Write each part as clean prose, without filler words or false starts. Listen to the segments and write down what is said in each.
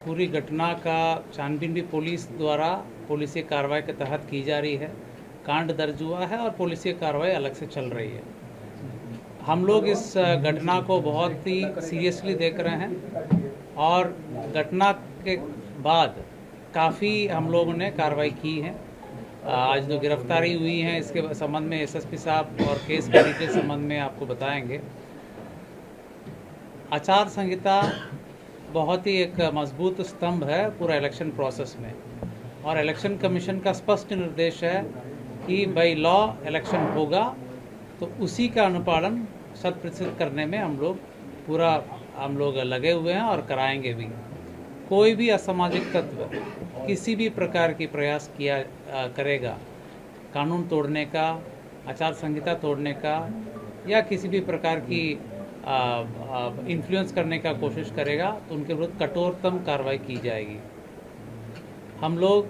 पूरी घटना का छानबीन भी पुलिस द्वारा पुलिसिय कार्रवाई के तहत की जा रही है। कांड दर्ज हुआ है और पुलिसिय कार्रवाई अलग से चल रही है। हम लोग इस घटना को बहुत ही सीरियसली देख रहे हैं और घटना के बाद काफ़ी हम लोगों ने कार्रवाई की है। आज जो गिरफ्तारी हुई है इसके संबंध में एसएसपी साहब और केस के डिटेल संबंध में आपको बताएंगे। आचार संहिता बहुत ही एक मजबूत स्तंभ है पूरा इलेक्शन प्रोसेस में, और इलेक्शन कमीशन का स्पष्ट निर्देश है कि बाई लॉ इलेक्शन होगा तो उसी का अनुपालन 100% करने में हम लोग लगे हुए हैं और कराएंगे भी। कोई भी असामाजिक तत्व किसी भी प्रकार की प्रयास करेगा कानून तोड़ने का, आचार संहिता तोड़ने का या किसी भी प्रकार की इन्फ्लुएंस करने का कोशिश करेगा तो उनके विरुद्ध कठोरतम कार्रवाई की जाएगी। हम लोग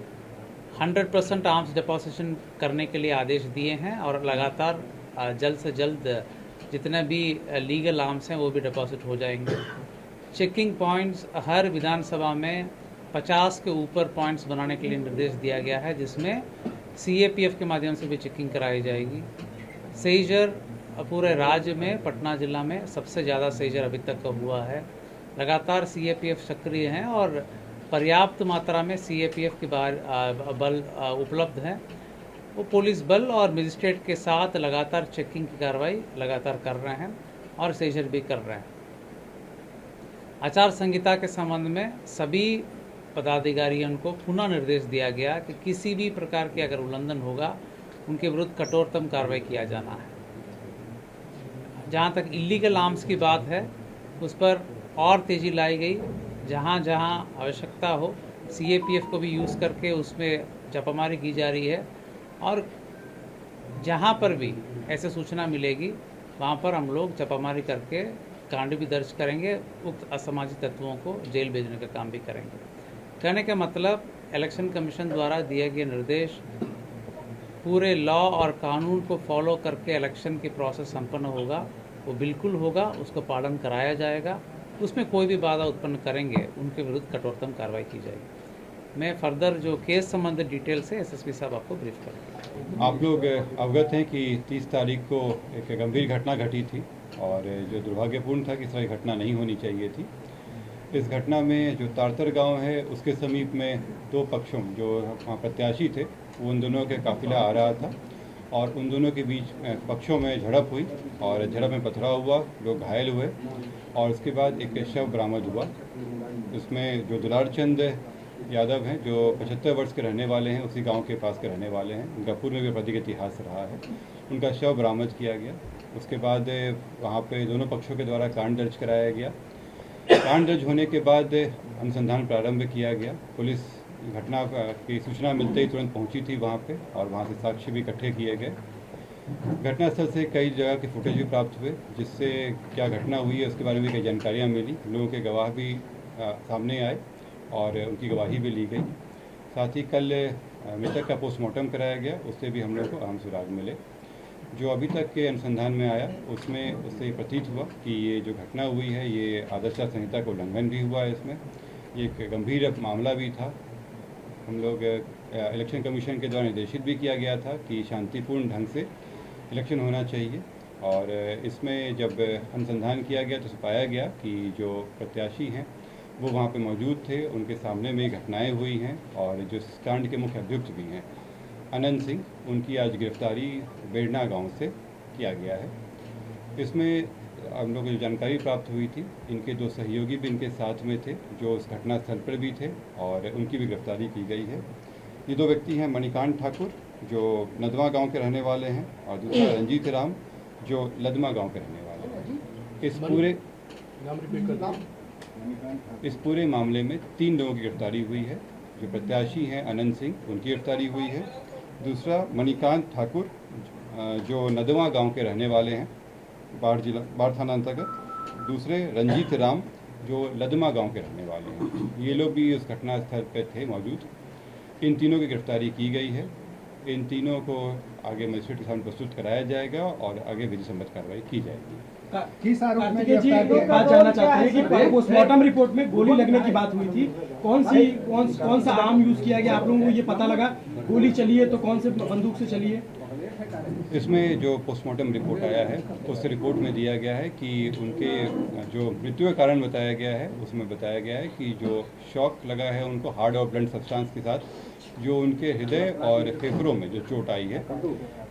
100% आर्म्स डिपोजिशन करने के लिए आदेश दिए हैं और लगातार जल्द से जल्द जितने भी लीगल आर्म्स हैं वो भी डिपॉजिट हो जाएंगे। चेकिंग पॉइंट्स हर विधानसभा में 50 के ऊपर पॉइंट्स बनाने के लिए निर्देश दिया गया है, जिसमें सीएपीएफ के माध्यम से भी चेकिंग कराई जाएगी। सेजर पूरे राज्य में पटना जिला में सबसे ज़्यादा सेजर अभी तक हुआ है। लगातार सीएपीएफ सक्रिय हैं और पर्याप्त मात्रा में सीएपीएफ के बल उपलब्ध हैं। वो पुलिस बल और मजिस्ट्रेट के साथ लगातार चेकिंग की कार्रवाई लगातार कर रहे हैं और सेजर भी कर रहे हैं। आचार संहिता के संबंध में सभी पदाधिकारियों को पुनः निर्देश दिया गया कि किसी भी प्रकार के अगर उल्लंघन होगा उनके विरुद्ध कठोरतम कार्रवाई किया जाना है। जहाँ तक इलीगल आर्म्स की बात है उस पर और तेज़ी लाई गई। जहाँ जहाँ आवश्यकता हो सीएपीएफ को भी यूज़ करके उसमें छापामारी की जा रही है, और जहाँ पर भी ऐसे सूचना मिलेगी वहाँ पर हम लोग छापामारी करके कांड भी दर्ज करेंगे, उक्त असामाजिक तत्वों को जेल भेजने का काम भी करेंगे। कहने का मतलब इलेक्शन कमीशन द्वारा दिए गए निर्देश पूरे लॉ और कानून को फॉलो करके इलेक्शन की प्रोसेस संपन्न होगा, वो बिल्कुल होगा, उसको पालन कराया जाएगा। उसमें कोई भी बाधा उत्पन्न करेंगे उनके विरुद्ध कठोरतम कार्रवाई की जाएगी। मैं फर्दर जो केस संबंधित डिटेल से एसएसपी साहब आपको ब्रीफ करेंगे। आप लोग अवगत हैं कि 30 तारीख को एक गंभीर घटना घटी थी और जो दुर्भाग्यपूर्ण था कि इस तरह की घटना नहीं होनी चाहिए थी। इस घटना में जो तारतर गांव है उसके समीप में दो पक्षों जो वहाँ प्रत्याशी थे वो उन दोनों के काफिला आ रहा था और उन दोनों के बीच पक्षों में झड़प हुई और झड़प में पथराव हुआ, लोग घायल हुए और उसके बाद एक शव बरामद हुआ। उसमें जो दुलार चंद यादव हैं जो 75 वर्ष के रहने वाले हैं, उसी गांव के पास के रहने वाले हैं, उनका पूर्व में भी आपराधिक इतिहास रहा है, उनका शव बरामद किया गया। उसके बाद वहाँ पे दोनों पक्षों के द्वारा कांड दर्ज कराया गया। कांड दर्ज होने के बाद अनुसंधान प्रारंभ किया गया। पुलिस घटना की सूचना मिलते ही तुरंत पहुंची थी वहाँ पे और वहाँ से साक्ष्य भी इकट्ठे किए गए। घटनास्थल से कई जगह के फुटेज भी प्राप्त हुए, जिससे क्या घटना हुई है उसके बारे में कई जानकारियाँ मिली। लोगों के गवाह भी सामने आए और उनकी गवाही भी ली गई। साथ ही कल मृतक का पोस्टमार्टम कराया गया, उससे भी हम लोग को अहम सुराग मिले। जो अभी तक के अनुसंधान में आया उसमें उससे प्रतीत हुआ कि ये जो घटना हुई है ये आदर्श संहिता का उल्लंघन भी हुआ है। इसमें ये एक गंभीर मामला भी था। हम लोग इलेक्शन कमीशन के द्वारा निर्देशित भी किया गया था कि शांतिपूर्ण ढंग से इलेक्शन होना चाहिए, और इसमें जब अनुसंधान किया गया तो पाया गया कि जो प्रत्याशी हैं वो वहाँ पे मौजूद थे, उनके सामने में घटनाएं हुई हैं और जो इस कांड के मुख्य अभियुक्त भी हैं अनंत सिंह, उनकी आज गिरफ्तारी बेड़ना गांव से किया गया है। इसमें हम लोग को जो जानकारी प्राप्त हुई थी, इनके दो सहयोगी भी इनके साथ में थे जो उस घटनास्थल पर भी थे और उनकी भी गिरफ्तारी की गई है। ये दो व्यक्ति हैं मणिकांत ठाकुर जो नदवा गांव के रहने वाले हैं और दूसरा रंजीत राम जो लदमा गांव के रहने वाले हैं। इस पूरे मामले में 3 लोगों की गिरफ्तारी हुई है। जो प्रत्याशी हैं अनंत सिंह, उनकी गिरफ्तारी हुई है। दूसरा मणिकांत ठाकुर जो नदवा गांव के रहने वाले हैं, बाढ़ थाना अंतर्गत। दूसरे रंजीत राम जो लदमा गांव के रहने वाले हैं, ये लोग भी उस घटनास्थल पर थे मौजूद। इन तीनों की गिरफ्तारी की गई है। इन तीनों को आगे मजिस्ट्रेट के सामने प्रस्तुत कराया जाएगा और आगे विधि सम्मत कार्रवाई की जाएगी। किस आरोप में कार्तिकेय जी गिरफ्तार एक बात जानना चाहते हैं कि पोस्टमार्टम रिपोर्ट में गोली लगने की बात हुई थी, कौन सा आर्म यूज किया गया, आप लोगों को ये पता लगा? गोली चली है तो कौन से बंदूक से चली है? इसमें जो पोस्टमार्टम रिपोर्ट आया है उस रिपोर्ट में दिया गया है कि उनके जो मृत्यु का कारण बताया गया है उसमें बताया गया है कि जो शॉक लगा है उनको हार्ड और ब्लंट सब्सटेंस के साथ जो उनके हृदय और फेफड़ों में जो चोट आई है,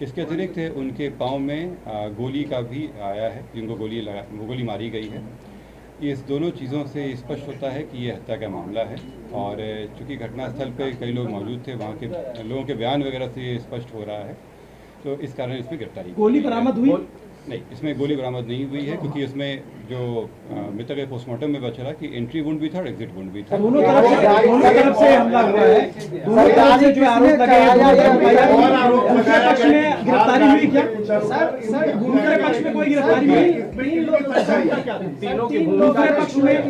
इसके अतिरिक्त उनके पाँव में गोली का भी आया है, जिनको गोली मारी गई है। इस दोनों चीज़ों से स्पष्ट होता है कि ये हत्या का मामला है और चूँकि घटनास्थल पे कई लोग मौजूद थे, वहाँ के लोगों के बयान वगैरह से ये स्पष्ट हो रहा है, तो इस कारण इसमें गिरफ्तारी। गोली बरामद हुई? नहीं, इसमें गोली बरामद नहीं हुई है क्योंकि इसमें जो मृतक के पोस्टमार्टम में बचा कि एंट्री वुंड भी था और एग्जिट वुंड भी था। दोनों तरफ से हमला हुआ है, दोनों तरफ से जो आरोप लगे हैं, दूसरे पक्ष में गिरफ्तारी हुई क्या? दूसरे पक्ष में कोई गिरफ्तारी हुई?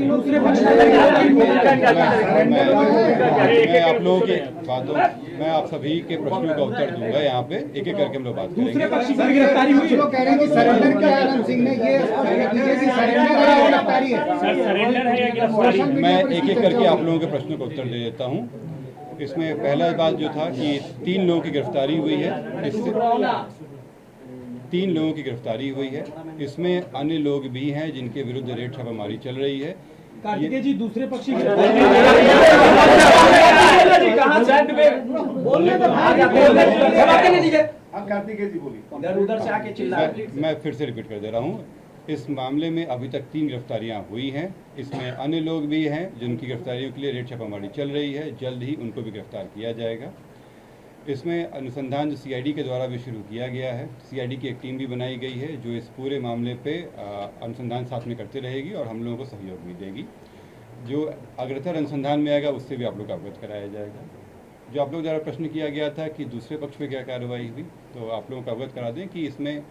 दूसरे पक्ष मैं आप लोगों के बातों, मैं आप सभी के प्रश्नों का उत्तर दूंगा यहाँ पे, एक एक करके हम लोग बात करेंगे। दूसरे पक्ष की गिरफ्तारी हुई? लोग कह रहे हैं कि सरेंडर किया है आनंद सिंह ने, ये सरेंडर है गिरफ्तारी है। मैं एक एक करके आप लोगों के प्रश्नों का उत्तर दे देता हूँ। इसमें पहला बात जो था कि 3 लोगों की गिरफ्तारी हुई है, इससे 3 लोगों की गिरफ्तारी हुई है। इसमें अन्य लोग भी हैं जिनके विरुद्ध रेड छापामारी चल रही है। कार्तिकेय जी दूसरे पक्षी मैं फिर से रिपीट कर दे रहा हूँ, इस मामले में अभी तक 3 गिरफ्तारियां हुई हैं। इसमें अन्य लोग भी हैं जिनकी गिरफ्तारियों के लिए रेड छापामारी चल रही है, जल्द ही उनको भी गिरफ्तार किया जाएगा। इसमें अनुसंधान जो सीआईडी के द्वारा भी शुरू किया गया है, सीआईडी की एक टीम भी बनाई गई है जो इस पूरे मामले पे अनुसंधान साथ में करते रहेगी और हम लोगों को सहयोग भी देगी। जो अग्रतर अनुसंधान में आएगा उससे भी आप लोग को अवगत कराया जाएगा। जो आप लोग द्वारा प्रश्न किया गया था कि दूसरे पक्ष पे क्या कार्रवाई हुई, तो आप लोगों को अवगत करा दें कि इसमें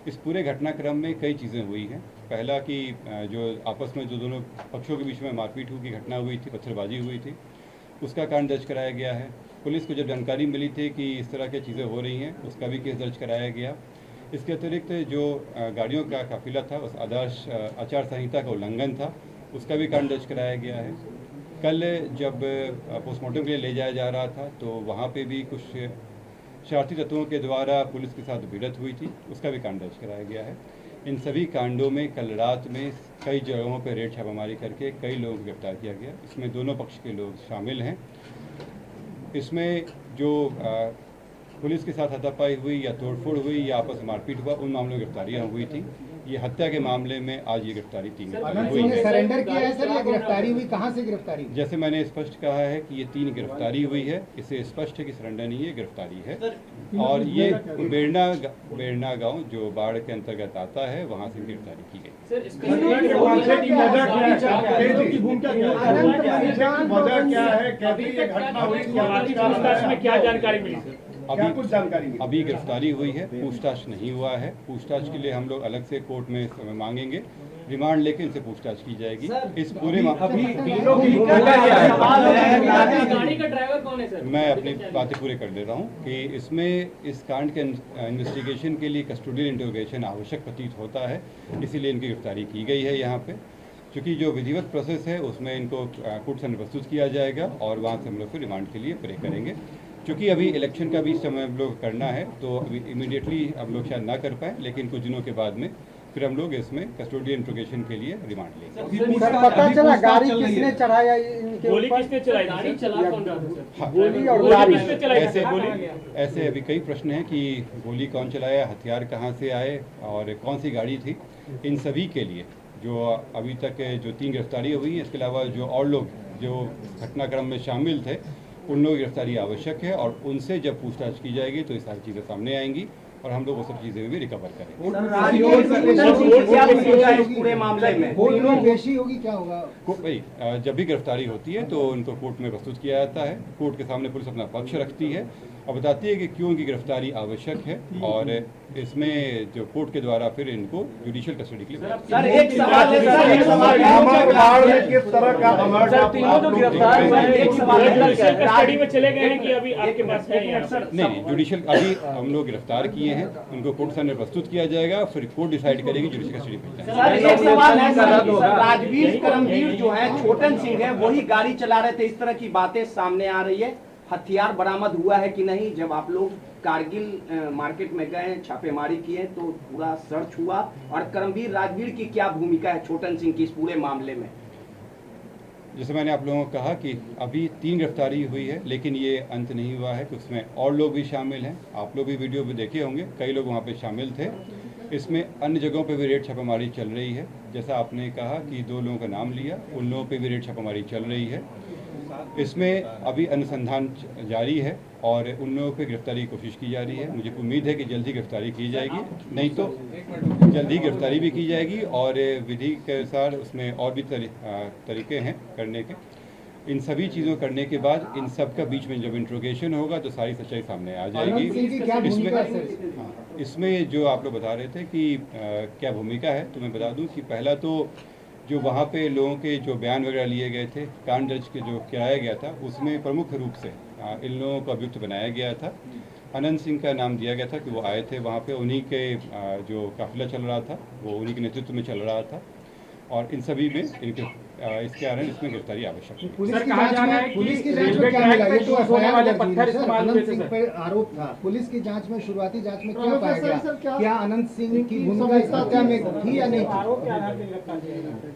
इस पूरे घटनाक्रम में कई चीज़ें हुई हैं। पहला कि जो आपस में जो दोनों पक्षों के बीच में मारपीट की घटना हुई थी, पत्थरबाजी हुई थी, उसका कारण दर्ज कराया गया है। पुलिस को जब जानकारी मिली थी कि इस तरह की चीज़ें हो रही हैं, उसका भी केस दर्ज कराया गया। इसके अतिरिक्त जो गाड़ियों का काफिला था, उस आदर्श आचार संहिता का उल्लंघन था, उसका भी कारण दर्ज कराया गया है। कल जब पोस्टमार्टम के लिए ले जाया जा रहा था तो वहाँ पे भी कुछ शरारती तत्वों के द्वारा पुलिस के साथ भिड़ंत हुई थी, उसका भी कांड दर्ज कराया गया है। इन सभी कांडों में कल रात में कई जगहों पर रेड छापामारी करके कई लोगों को गिरफ्तार किया गया। इसमें दोनों पक्ष के लोग शामिल हैं। इसमें जो पुलिस के साथ हाथापाई हुई या तोड़फोड़ हुई या आपस में मारपीट हुआ, उन मामलों में गिरफ्तारियाँ हुई थी। ये हत्या के मामले में आज ये गिरफ्तारी 3 हुई है। सरेंडर किया है सर, ये गिरफ्तारी हुई, कहाँ से गिरफ्तारी? जैसे मैंने स्पष्ट कहा है कि ये 3 गिरफ्तारी हुई है, इससे स्पष्ट है कि सरेंडर नहीं है, गिरफ्तारी है। और ये बेरना गांव जो बाढ़ के अंतर्गत आता है, वहाँ से गिरफ्तारी की गई। क्या जानकारी मिली? अभी गिरफ्तारी हुई है, पूछताछ नहीं हुआ है। पूछताछ के लिए हम लोग अलग से कोर्ट में समय मांगेंगे, रिमांड लेके इनसे पूछताछ की जाएगी। इस पूरे गाड़ी का ड्राइवर कौन है सर? मैं अपनी बातें पूरे कर दे रहा हूँ कि इसमें इस कांड के इन्वेस्टिगेशन के लिए कस्टोडियल इंटरोगेशन आवश्यक प्रतीत होता है, इसीलिए इनकी गिरफ्तारी की गई है यहाँ पे। क्योंकि जो विधिवत प्रोसेस है उसमें इनको कोर्ट से प्रस्तुत किया जाएगा और वहाँ से हम लोग फिर रिमांड के लिए प्रे करेंगे। क्योंकि अभी इलेक्शन का भी समय हम लोग करना है, तो अभी इमीडिएटली हम लोग शायद ना कर पाए, लेकिन कुछ दिनों के बाद में फिर हम लोग इसमें कस्टोडियल इंट्रोगेशन के लिए रिमांड लेंगे। पता चला गाड़ी किसने चढ़ाया इनके गोली ऊपर? किसने चलाई? गाड़ी चला कौन रहा था सर? गोली और गाड़ी किसने चलाई? ऐसे अभी कई प्रश्न हैं कि गोली कौन चलाया, हथियार कहाँ से आए और कौन सी गाड़ी थी। इन सभी के लिए जो अभी तक जो 3 गिरफ्तारी हुई हैं, इसके अलावा जो और लोग जो घटनाक्रम में शामिल थे, उन लोगों की गिरफ्तारी आवश्यक है और उनसे जब पूछताछ की जाएगी तो ये सारी चीज़ें सामने आएंगी और हम लोग वो सब चीज़ें भी रिकवर करेंगे। पूरे मामले में पेशी होगी, क्या होगा? भाई जब भी गिरफ्तारी होती है तो उनको कोर्ट में प्रस्तुत किया जाता है। कोर्ट के सामने पुलिस अपना पक्ष रखती है और बताती है कि क्यों इनकी गिरफ्तारी आवश्यक है और इसमें जो कोर्ट के द्वारा फिर इनको जुडिशियल कस्टडी के लिए सर एक सवाल है सर, एक सवाल है, किस तरह का सर तीनों जो गिरफ्तार हुए हैं, एक सवाल है, कस्टडी में चले गए हैं कि अभी आपके पास है? नहीं, जुडिशियल अभी हम लोग गिरफ्तार किए लिए हैं उनको कोर्ट सामने प्रस्तुत किया जाएगा, फिर कोर्ट डिसाइड करेगी जुडिशियल कस्टडी भेजना है। सर एक सवाल है सर, राजवीर करमवीर जो है छोटन सिंह है वही गाड़ी चला रहे थे, इस तरह की बातें सामने आ रही है। हथियार बरामद हुआ है कि नहीं? जब आप लोग कारगिल मार्केट में गए छापेमारी किए तो पूरा सर्च हुआ, और करमवीर राजवीर की क्या भूमिका है छोटन सिंह की इस पूरे मामले में? जैसे मैंने आप लोगों को कहा कि अभी 3 गिरफ्तारी हुई है, लेकिन ये अंत नहीं हुआ है, उसमें और लोग भी शामिल हैं। आप लोग भी वीडियो में देखे होंगे, कई लोग वहाँ पे शामिल थे। इसमें अन्य जगहों पे भी रेड छापामारी चल रही है। जैसा आपने कहा कि 2 लोगों का नाम लिया, उन लोगों पे भी रेड छापामारी चल रही है। इसमें अभी अनुसंधान जारी है और उन लोगों पे गिरफ्तारी की कोशिश की जा रही है। मुझे उम्मीद है कि जल्द ही गिरफ्तारी की जाएगी, नहीं तो जल्द ही गिरफ्तारी भी की जाएगी और विधि के अनुसार उसमें और भी तरीके हैं करने के। इन सभी चीज़ों करने के बाद इन सब का बीच में जब इंट्रोगेशन होगा तो सारी सच्चाई सामने आ जाएगी। इसमें जो आप लोग बता रहे थे कि क्या भूमिका है, तो मैं बता दूं कि पहला तो जो वहाँ पे लोगों के जो बयान वगैरह लिए गए थे, कांड दर्ज के जो कराया गया था, उसमें प्रमुख रूप से इन लोगों को अभियुक्त बनाया गया था। अनंत सिंह का नाम दिया गया था कि वो आए थे वहाँ पे, उन्हीं के जो काफिला चल रहा था वो उन्हीं के नेतृत्व में चल रहा था, और इन सभी में इनके इसके कारण इसमें गिरफ्तारी आवश्यक है। पुलिस की जांच में क्या मिला? ये तो एफआईआर दर्ज हुई है सर, अनंत सिंह पर आरोप था। पुलिस की जांच में शुरुआती जांच में क्या पाया गया? क्या अनंत सिंह की भूमिका इस हत्या में थी या नहीं?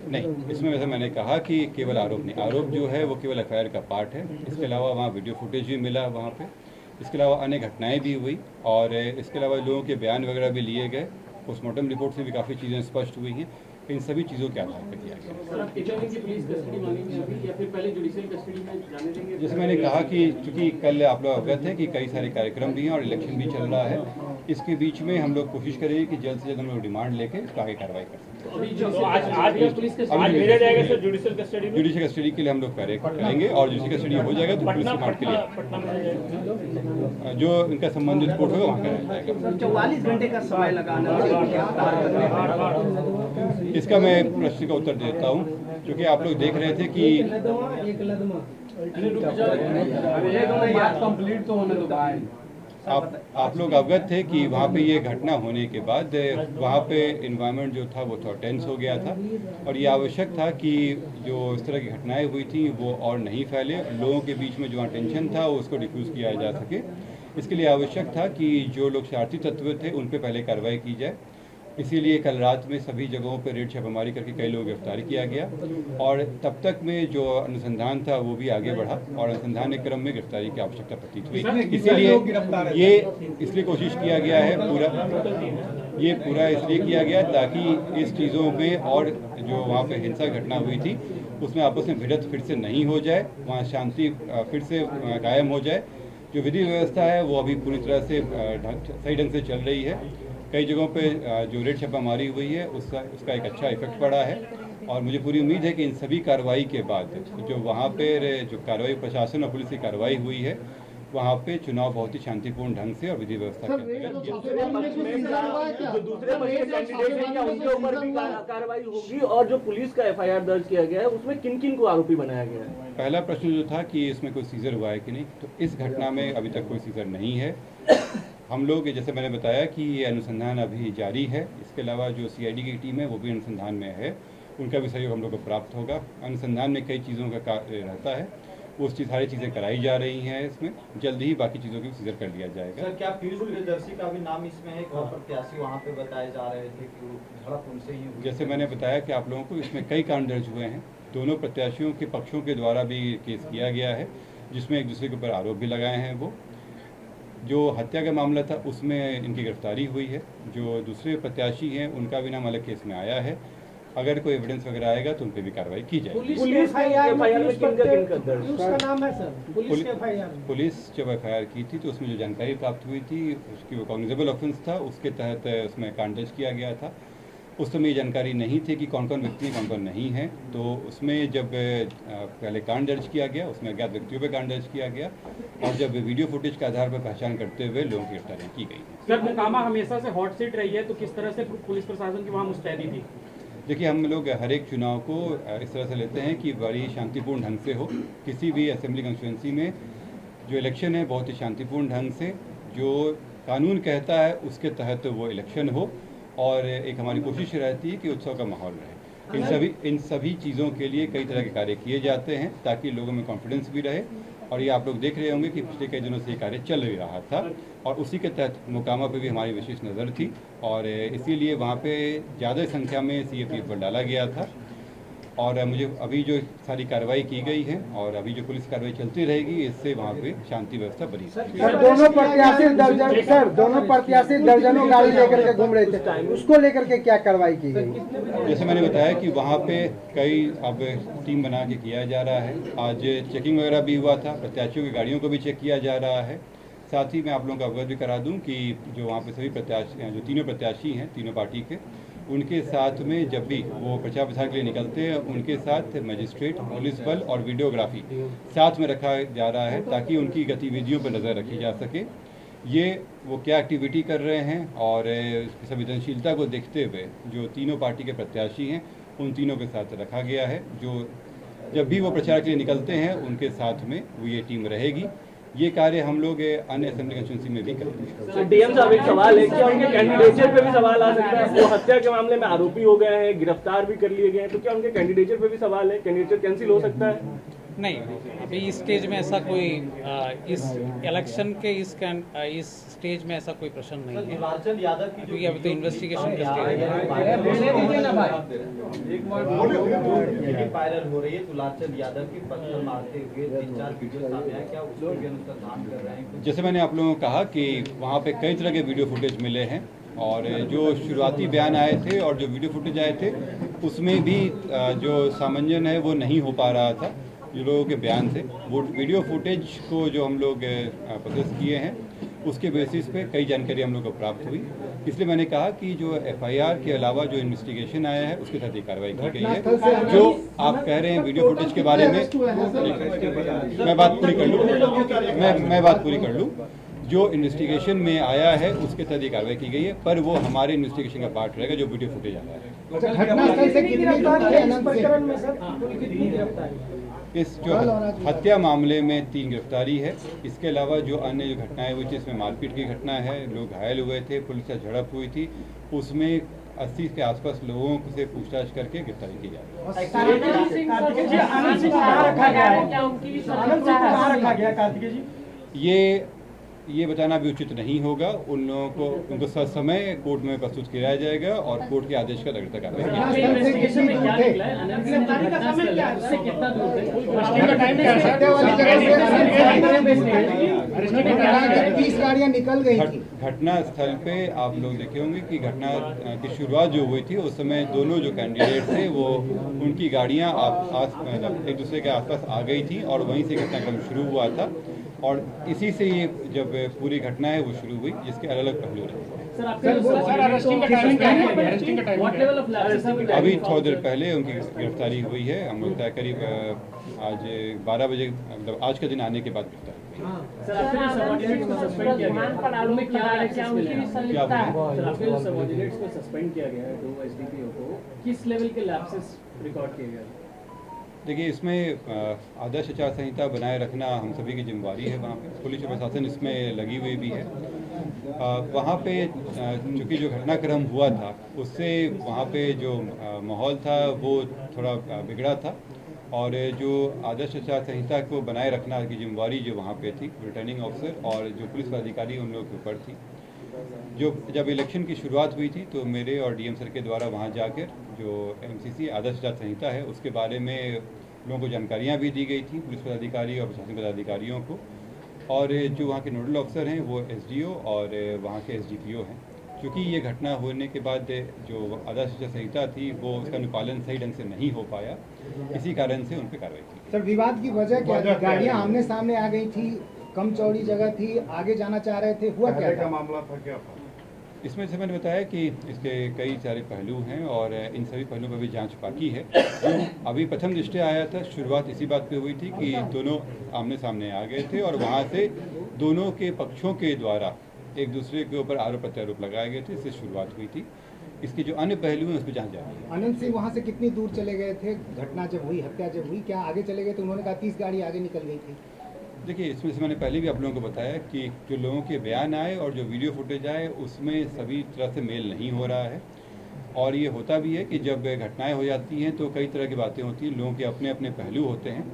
नहीं, इसमें वैसे मैंने कहा कि केवल आरोप नहीं, आरोप जो है वो केवल एफआईआर का पार्ट है। इसके अलावा वहाँ वीडियो फुटेज भी मिला वहाँ पे, इसके अलावा अन्य घटनाएं भी हुई, और इसके अलावा लोगों के बयान वगैरह भी लिए गए। पोस्टमार्टम रिपोर्ट से भी काफ़ी चीज़ें स्पष्ट हुई हैं। इन सभी चीज़ों के आधार पर किया गया। जैसे मैंने कहा कि चूंकि कल आप लोग अवगत हैं कि कई सारे कार्यक्रम भी हैं और इलेक्शन भी चल रहा है, इसके बीच में हम लोग कोशिश करेंगे कि जल्द से जल्द हम लोग डिमांड लेके इसको आगे कार्रवाई कर सकते हैं। जुडिशियल कस्टडी के लिए हम लोग करेंगे और जुडिशियल कस्टडी हो जाएगा तो पुलिस रिमांड के लिए जो इनका संबंधित कोर्ट होगा वहाँ कराया जाएगा। 44 घंटे का समय लगाना, इसका मैं प्रश्न का उत्तर देता हूँ, क्योंकि आप लोग देख रहे थे कि आप लोग अवगत थे कि वहाँ पे ये घटना होने के बाद वहाँ पे इन्वायरमेंट जो था वो थोड़ा टेंस हो गया था, और ये आवश्यक था कि जो इस तरह की घटनाएं हुई थी वो और नहीं फैले, लोगों के बीच में जो वहाँ टेंशन था उसको डिफ्यूज़ किया जा सके। इसके लिए आवश्यक था कि जो लोग शरारती तत्व थे उन पर पहले कार्रवाई की जाए। इसीलिए कल रात में सभी जगहों पर रेड छापामारी करके कई लोग गिरफ्तार किया गया, और तब तक में जो अनुसंधान था वो भी आगे बढ़ा और अनुसंधान के क्रम में गिरफ्तारी की आवश्यकता प्रतीत हुई। इसीलिए ये इसलिए कोशिश किया गया है, पूरा इसलिए किया गया ताकि इस चीज़ों में और जो वहाँ पे हिंसा घटना हुई थी उसमें आपस में भिड़त फिर से नहीं हो जाए, वहाँ शांति फिर से कायम हो जाए। जो विधि व्यवस्था है वो अभी पूरी तरह से सही ढंग से चल रही है। कई जगहों पे जो रेड छापामारी हुई है उसका एक अच्छा इफेक्ट पड़ा है, और मुझे पूरी उम्मीद है कि इन सभी कार्रवाई के बाद जो वहाँ पे जो कार्रवाई प्रशासन और पुलिस की कार्रवाई हुई है वहाँ पे चुनाव बहुत ही शांतिपूर्ण ढंग से और विधि व्यवस्था के अंतर्गत कार्रवाई होगी। और जो पुलिस का एफआईआर दर्ज किया गया है उसमें किन किन को आरोपी बनाया गया है? पहला प्रश्न जो था कि इसमें कोई सीजर हुआ है कि नहीं, तो इस घटना में अभी तक कोई सीजर नहीं है। हम लोग जैसे मैंने बताया कि ये अनुसंधान अभी जारी है। इसके अलावा जो सीआईडी की टीम है वो भी अनुसंधान में है, उनका भी सहयोग हम लोग को प्राप्त होगा। अनुसंधान में कई चीज़ों का कार्य रहता है, वो सारी चीज़ें कराई जा रही हैं। इसमें जल्द ही बाकी चीज़ों की सीजर कर लिया जाएगा। सर, क्या पीयूष प्रियदर्शी का भी नाम इसमें है? और प्रत्याशी वहाँ पे बताए जा रहे थे कि झड़प उनसे ही हुई। जैसे मैंने बताया कि आप लोगों को इसमें कई कांड दर्ज हुए हैं, दोनों प्रत्याशियों के पक्षों के द्वारा भी केस किया गया है, जिसमें एक दूसरे के ऊपर आरोप भी लगाए हैं। वो जो हत्या का मामला था उसमें इनकी गिरफ्तारी हुई है। जो दूसरे प्रत्याशी हैं उनका भी नाम अलग केस में आया है। अगर कोई एविडेंस वगैरह आएगा तो उन पर भी कार्रवाई की जाएगी। पुलिस जब एफआईआर की थी तो उसमें जो जानकारी प्राप्त हुई थी उसकी वो कॉग्निजेबल ऑफेंस था, उसके तहत उसमें कांड दर्ज किया गया था। उस समय ये जानकारी नहीं थी कि कौन कौन व्यक्ति कौन कौन नहीं है, तो उसमें जब पहले कांड दर्ज किया गया उसमें अज्ञात व्यक्तियों पर कांड दर्ज किया गया, और जब वीडियो फुटेज के आधार पर पहचान करते हुए लोगों की गिरफ्तारी की गई। सर, मोकामा हमेशा से हॉट सीट रही है, तो किस तरह से पुलिस प्रशासन की वहाँ मुस्तैदी थी? देखिए, हम लोग हर एक चुनाव को इस तरह से लेते हैं कि बड़ी शांतिपूर्ण ढंग से हो। किसी भी असेंबली कॉन्स्टिट्यूंसी में जो इलेक्शन है बहुत ही शांतिपूर्ण ढंग से, जो कानून कहता है उसके तहत वो इलेक्शन हो, और एक हमारी कोशिश रहती है कि उत्सव का माहौल रहे। इन सभी चीज़ों के लिए कई तरह के कार्य किए जाते हैं ताकि लोगों में कॉन्फिडेंस भी रहे, और ये आप लोग देख रहे होंगे कि पिछले कई दिनों से ये कार्य चल ही रहा था, और उसी के तहत मोकामा पे भी हमारी विशेष नज़र थी, और इसीलिए वहाँ पे ज़्यादा संख्या में CAPF बल डाला गया था। और मुझे अभी जो सारी कार्रवाई की गई है और अभी जो पुलिस कार्रवाई चलती रहेगी, इससे वहाँ पे शांति व्यवस्था बनी। सर दोनों प्रत्याशी दर्जनों गाड़ी लेकर के घूम रहे थे, उसको लेकर के क्या कार्रवाई की गई? जैसे मैंने बताया कि वहाँ पे कई अब टीम बना के किया जा रहा है। आज चेकिंग वगैरह भी हुआ था, प्रत्याशियों की गाड़ियों को भी चेक किया जा रहा है। साथ ही मैं आप लोगों को अवगत भी करा दूं कि जो वहाँ पे सभी प्रत्याशी, जो तीनों प्रत्याशी हैं तीनों पार्टी के, उनके साथ में जब भी वो प्रचार प्रसार के लिए निकलते हैं, उनके साथ मजिस्ट्रेट, पुलिस बल और वीडियोग्राफी साथ में रखा जा रहा है ताकि उनकी गतिविधियों पर नज़र रखी जा सके। ये वो क्या एक्टिविटी कर रहे हैं और संवेदनशीलता को देखते हुए जो तीनों पार्टी के प्रत्याशी हैं उन तीनों के साथ रखा गया है। जो जब भी वो प्रचार के लिए निकलते हैं उनके साथ में वो ये टीम रहेगी। ये कार्य हम लोग अन्य असेंबली कंस्टिट्यूंसी में भी करेंगे। डीएम साहब, एक सवाल है कि उनके कैंडिडेचर पे भी सवाल आ सकता है। वो हत्या के मामले में आरोपी हो गए हैं, गिरफ्तार भी कर लिए गए हैं, तो क्या उनके कैंडिडेचर पे भी सवाल है? कैंडिडेचर कैंसिल हो सकता है? नहीं, अभी इस स्टेज में ऐसा कोई इस इलेक्शन के इस स्टेज में ऐसा कोई प्रश्न नहीं है, दुलारचंद यादव की क्योंकि अभी तो इन्वेस्टिगेशन का स्टेज है। वायरल हो रही है दुलारचंद यादव की पत्थर मारते हुए 3-4 वीडियो सामने आए, क्या उसको भी अनुसंधान कर रहे हैं? जैसे मैंने आप लोगों को कहा कि वहाँ पे कई तरह के वीडियो फुटेज मिले हैं, और जो शुरुआती बयान आए थे और जो वीडियो फुटेज आए थे उसमें भी जो सामंजन है वो नहीं हो पा रहा था जो लोगों के बयान से। वो वीडियो फुटेज को जो हम लोग प्रोसेस किए हैं उसके बेसिस पे कई जानकारी हम लोग को प्राप्त हुई, इसलिए मैंने कहा कि जो FIR के अलावा जो इन्वेस्टिगेशन आया है उसके तहत कार्रवाई की गई है। जो आप कह रहे हैं वीडियो फुटेज के बारे में, मैं बात पूरी कर लूँ। जो इन्वेस्टिगेशन में आया है उसके तहत ये कार्रवाई की गई है, पर वो हमारे इन्वेस्टिगेशन का पार्ट रहेगा जो वीडियो फुटेज आया है। घटनास्थल से इस जो हत्या मामले में 3 गिरफ्तारी है। इसके अलावा जो अन्य जो घटनाएं हुई थी, इसमें मारपीट की घटना है, लोग घायल हुए थे, पुलिस से झड़प हुई थी, उसमें 80 के आसपास लोगों से पूछताछ करके गिरफ्तारी की जाए। ये बताना भी उचित नहीं होगा। उन लोगों को उनको समय कोर्ट में प्रस्तुत किया जाएगा और कोर्ट के आदेश का अगर तक गाड़ियां निकल गई थी। घटना स्थल पे आप लोग देखे होंगे कि घटना की शुरुआत जो हुई थी उस समय दोनों जो कैंडिडेट थे वो उनकी गाड़ियां एक दूसरे के आसपास आ गई थी और वहीं से घटनाक्रम शुरू हुआ था, और इसी से ये जब पूरी घटना है वो शुरू हुई, जिसके अलग अलग पहलू रहे। अभी थोड़ी देर पहले उनकी गिरफ्तारी हुई है। हम लोग करीब आज 12 बजे, मतलब आज का दिन आने के बाद गिरफ्तारी किस लेवल के लैप्सेस रिकॉर्ड किए गए? देखिए, इसमें आदर्श आचार संहिता बनाए रखना हम सभी की जिम्मेवारी है। वहाँ पे पुलिस प्रशासन इसमें लगी हुई भी है। वहाँ पे चूँकि जो घटनाक्रम हुआ था उससे वहाँ पे जो माहौल था वो थोड़ा बिगड़ा था, और जो आदर्श आचार संहिता को बनाए रखना की जिम्मेवारी जो वहाँ पे थी रिटर्निंग ऑफिसर और जो पुलिस अधिकारी उन लोगों के ऊपर थी। जो जब इलेक्शन की शुरुआत हुई थी तो मेरे और डीएम सर के द्वारा वहाँ जाकर जो MCC आदर्श आचार संहिता है उसके बारे में लोगों को जानकारियाँ भी दी गई थी, पुलिस पदाधिकारी और प्रशासनिक पदाधिकारियों को। और जो वहाँ के नोडल अफसर हैं वो SDO और वहाँ के SDPO हैं। क्योंकि ये घटना होने के बाद जो आदर्श आचार संहिता थी वो उसका अनुपालन सही ढंग से नहीं हो पाया, इसी कारण से उन पर कार्रवाई की। सर, विवाद की वजह क्या थी? गाड़ियाँ आमने सामने आ गई थी, कम चौड़ी जगह थी, आगे जाना चाह रहे थे, हुआ क्या था? मामला था क्या? इसमें से मैंने बताया कि इसके कई सारे पहलू हैं और इन सभी पहलुओं पर भी जांच बाकी है। अभी प्रथम दृष्टया आया था, शुरुआत इसी बात पे हुई थी कि दोनों आमने सामने आ गए थे और वहाँ से दोनों के पक्षों के द्वारा एक दूसरे के ऊपर आरोप प्रत्यारोप लगाए गए थे, इससे शुरुआत हुई थी। इसके जो अन्य पहलू हैं उस पर जांच जारी है। अनंत सिंह वहाँ से कितनी दूर चले गए थे? घटना जब हुई, हत्या जब हुई, क्या आगे चले गए? तो उन्होंने कहा 30 गाड़ी आगे निकल गई थी। देखिए, इसमें से मैंने पहले भी आप लोगों को बताया कि जो लोगों के बयान आए और जो वीडियो फुटेज आए उसमें सभी तरह से मेल नहीं हो रहा है। और ये होता भी है कि जब घटनाएं हो जाती हैं तो कई तरह की बातें होती हैं, लोगों के अपने अपने पहलू होते हैं,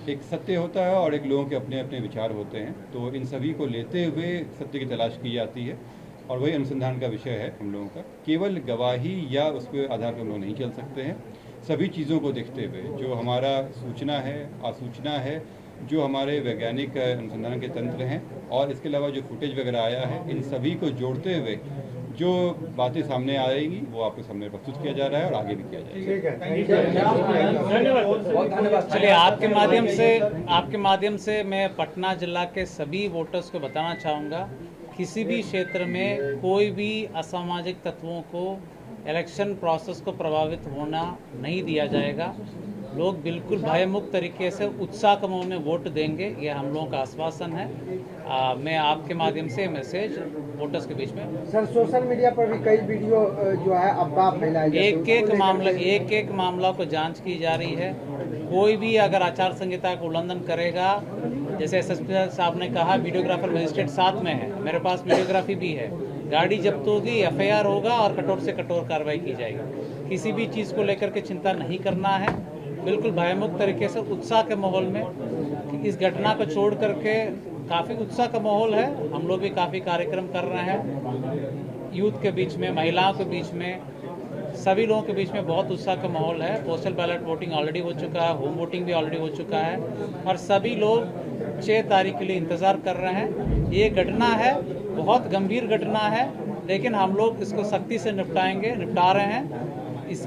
एक सत्य होता है और एक लोगों के अपने अपने विचार होते हैं। तो इन सभी को लेते हुए सत्य की तलाश की जाती है और वही अनुसंधान का विषय है हम लोगों का। केवल गवाही या उस पर आधार पर हम लोग नहीं चल सकते हैं। सभी चीज़ों को देखते हुए जो हमारा सूचना है, आसूचना है, जो हमारे वैज्ञानिक अनुसंधान के तंत्र हैं और इसके अलावा जो फुटेज वगैरह आया है, इन सभी को जोड़ते हुए जो बातें सामने आएंगी वो आपके सामने प्रस्तुत किया जा रहा है और आगे भी किया जाएगा। धन्यवाद। चलिए, आपके माध्यम से मैं पटना जिला के सभी वोटर्स को बताना चाहूँगा, किसी भी क्षेत्र में कोई भी असामाजिक तत्वों को इलेक्शन प्रोसेस को प्रभावित होना नहीं दिया जाएगा। लोग बिल्कुल भयमुक्त तरीके से उत्साह के माहौल में वोट देंगे, ये हम लोगों का आश्वासन है। मैं आपके माध्यम से मैसेज वोटर्स के बीच में। सर, सोशल मीडिया पर भी कई वीडियो जो है अफवाह फैलाई, एक एक मामला को जांच की जा रही है। कोई भी अगर आचार संहिता का उल्लंघन करेगा, जैसे एसएसपी साहब ने कहा वीडियोग्राफर मजिस्ट्रेट साथ में है, मेरे पास वीडियोग्राफी भी है, गाड़ी जब्त होगी, एफआईआर होगा और कठोर से कठोर कार्रवाई की जाएगी। किसी भी चीज़ को लेकर के चिंता नहीं करना है, बिल्कुल भयमुक्त तरीके से उत्साह के माहौल में। इस घटना को छोड़ करके काफ़ी उत्साह का माहौल है, हम लोग भी काफ़ी कार्यक्रम कर रहे हैं यूथ के बीच में, महिलाओं के बीच में, सभी लोगों के बीच में बहुत उत्साह का माहौल है। पोस्टल बैलेट वोटिंग ऑलरेडी हो चुका है, होम वोटिंग भी ऑलरेडी हो चुका है और सभी लोग 6 तारीख के लिए इंतज़ार कर रहे हैं। ये घटना है, बहुत गंभीर घटना है, लेकिन हम लोग इसको सख्ती से निपटा रहे हैं।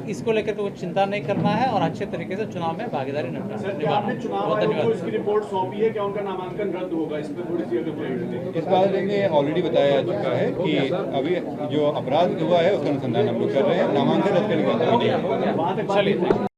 इसको लेकर कोई चिंता नहीं करना है और अच्छे तरीके से चुनाव में भागीदारी निभाना। बहुत धन्यवाद। इसकी रिपोर्ट सौंपी है, क्या उनका नामांकन रद्द होगा? इस पर थोड़ी सी अगर इस बारे में ऑलरेडी बताया जा चुका है कि अभी जो अपराध हुआ है उसका अनुसंधान हम लोग कर रहे हैं, नामांकन रद्द करने की बात नहीं है। चलिए।